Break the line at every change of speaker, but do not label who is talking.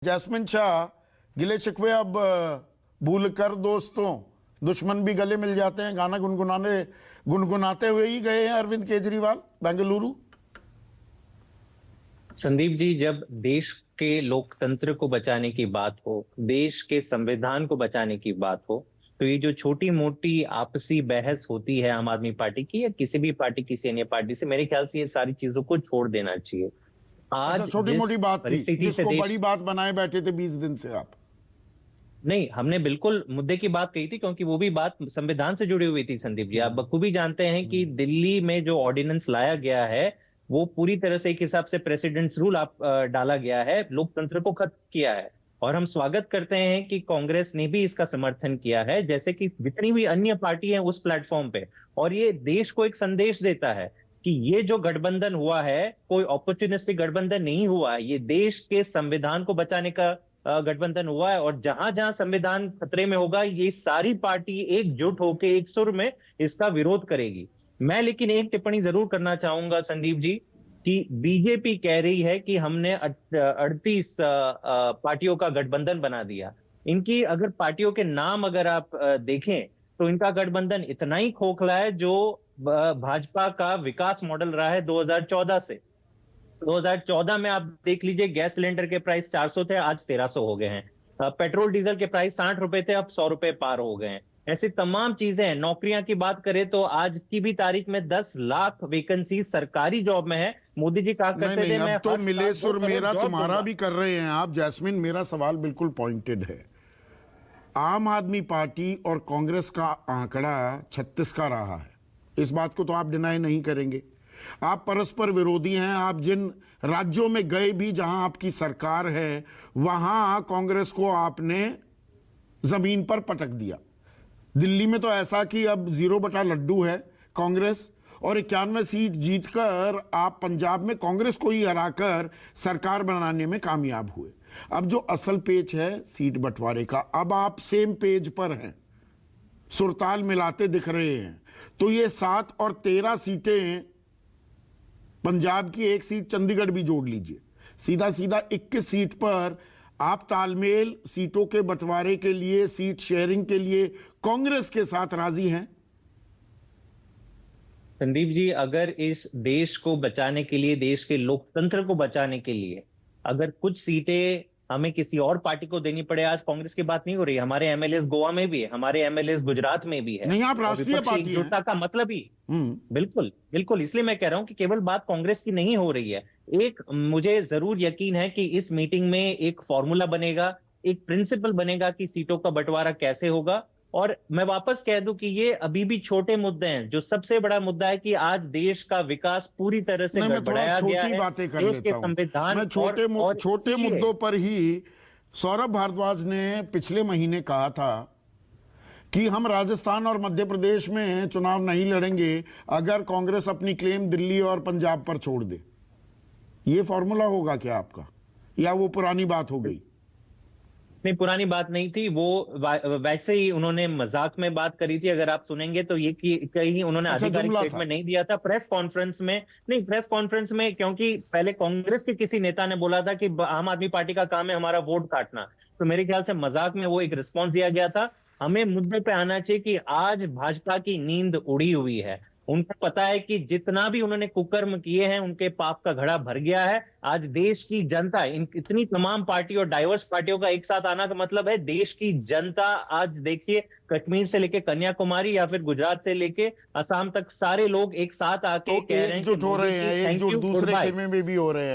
Jasmine Shah, गिले शिकवे अब भूल कर दोस्तों, दुश्मन भी गले मिल जाते हैं, गाना गुनगुनाते हुए ही गए हैं अरविंद केजरीवाल बेंगलुरु।
संदीप जी, जब देश के लोकतंत्र को बचाने की बात हो, देश के संविधान को बचाने की बात हो, तो ये जो छोटी मोटी आपसी बहस होती है आम आदमी पार्टी की या किसी भी पार्टी, किसी अन्य पार्टी से, मेरे ख्याल से ये सारी चीजों को छोड़ देना चाहिए। आज
छोटी मोटी बात थी जिसको बड़ी बात बनाए बैठे थे 20 दिन से आप।
नहीं, हमने बिल्कुल मुद्दे की बात कही थी क्योंकि वो भी बात संविधान से जुड़ी हुई थी। संदीप जी, आप बखूबी जानते हैं कि दिल्ली में जो ऑर्डिनेंस लाया गया है वो पूरी तरह से एक हिसाब से प्रेसिडेंट्स रूल डाला गया है, लोकतंत्र को खत्म किया है। और हम स्वागत करते हैं कि कांग्रेस ने भी इसका समर्थन किया है, जैसे कि जितनी भी अन्य पार्टी हैं उस प्लेटफॉर्म पे। और ये देश को एक संदेश देता है कि ये जो गठबंधन हुआ है कोई अपॉर्चुनिस्टिक गठबंधन नहीं हुआ है, ये देश के संविधान को बचाने का गठबंधन हुआ है। और जहां जहां संविधान खतरे में होगा, ये सारी पार्टी एकजुट होकर एक सुर में इसका विरोध करेगी। मैं लेकिन एक टिप्पणी जरूर करना चाहूंगा संदीप जी, कि बीजेपी कह रही है कि हमने 38 पार्टियों का गठबंधन बना दिया। इनकी अगर पार्टियों के नाम अगर आप देखें तो इनका गठबंधन इतना ही खोखला है जो भाजपा का विकास मॉडल रहा है 2014 से। 2014 में आप देख लीजिए, गैस सिलेंडर के प्राइस 400 थे, आज 1300 हो गए हैं। पेट्रोल डीजल के प्राइस 60 रुपए थे, अब 100 रुपए पार हो गए हैं। ऐसी तमाम चीजें हैं। नौकरियां की बात करें तो आज की भी तारीख में 10 लाख वैकेंसी सरकारी जॉब में है। मोदी जी कहा करते थे मैं
तो मिले सुर मेरा तुम्हारा भी कर रहे हैं आप। जैस्मिन, मेरा सवाल बिल्कुल पॉइंटेड है। आम आदमी पार्टी और कांग्रेस का आंकड़ा 36 का रहा है, इस बात को तो आप डिनाई नहीं करेंगे। आप परस्पर विरोधी हैं। आप जिन राज्यों में गए भी जहां आपकी सरकार है, वहां कांग्रेस को आपने जमीन पर पटक दिया। दिल्ली में तो ऐसा कि अब 0 बटा लड्डू है कांग्रेस, और 91 सीट जीतकर आप पंजाब में कांग्रेस को ही हराकर सरकार बनाने में कामयाब हुए। अब जो असल पेच है सीट बंटवारे का, अब आप सेम पेज पर हैं, सुरताल मिलाते दिख रहे हैं। तो ये 7 और 13 सीटें पंजाब की, एक सीट चंडीगढ़ भी जोड़ लीजिए, सीधा सीधा 21 सीट पर आप तालमेल सीटों के बंटवारे के लिए, सीट शेयरिंग के लिए कांग्रेस के साथ राजी हैं।
संदीप जी, अगर इस देश को बचाने के लिए, देश के लोकतंत्र को बचाने के लिए अगर कुछ सीटें हमें किसी और पार्टी को देनी पड़े, आज कांग्रेस की बात नहीं हो रही। हमारे एमएलए गोवा में भी है, हमारे एमएलए गुजरात में भी है।
नहीं, आप राष्ट्रीय पार्टी
एकजुटता का मतलब ही बिल्कुल बिल्कुल, इसलिए मैं कह रहा हूं कि केवल बात कांग्रेस की नहीं हो रही है। एक मुझे जरूर यकीन है कि इस मीटिंग में एक फॉर्मूला बनेगा, एक प्रिंसिपल बनेगा कि सीटों का बंटवारा कैसे होगा। और मैं वापस कह दूं कि ये अभी भी छोटे मुद्दे हैं। जो सबसे बड़ा मुद्दा है कि आज देश का विकास पूरी तरह से गड़बड़ाया गया है।
बातें कर
देश के
लेता हूं।
संविधान
मैं छोटे मुद्दों पर ही, सौरभ भारद्वाज ने पिछले महीने कहा था कि हम राजस्थान और मध्य प्रदेश में चुनाव नहीं लड़ेंगे अगर कांग्रेस अपनी क्लेम दिल्ली और पंजाब पर छोड़ दे। ये फॉर्मूला होगा क्या आपका, या वो पुरानी बात हो गई?
नहीं, पुरानी बात नहीं थी वो। वैसे ही उन्होंने मजाक में बात करी थी। अगर आप सुनेंगे तो ये कहीं उन्होंने आधिकारिक स्टेटमेंट नहीं दिया था। प्रेस कॉन्फ्रेंस में नहीं, प्रेस कॉन्फ्रेंस में, क्योंकि पहले कांग्रेस के किसी नेता ने बोला था कि आम आदमी पार्टी का काम है हमारा वोट काटना, तो मेरे ख्याल से मजाक में वो एक रिस्पॉन्स दिया गया था। हमें मुद्दे पे आना चाहिए कि आज भाजपा की नींद उड़ी हुई है। उनको पता है कि जितना भी उन्होंने कुकर्म किए हैं उनके पाप का घड़ा भर गया है। आज देश की जनता, इतनी तमाम पार्टी और डाइवर्स पार्टियों का एक साथ आना का मतलब है देश की जनता। आज देखिए, कश्मीर से लेके कन्याकुमारी या फिर गुजरात से लेके असम तक सारे लोग एक साथ आके कह रहे हैं,
एकजुट हो रहे हैं, एकजुट दूसरे खेमे में भी हो रहे हैं।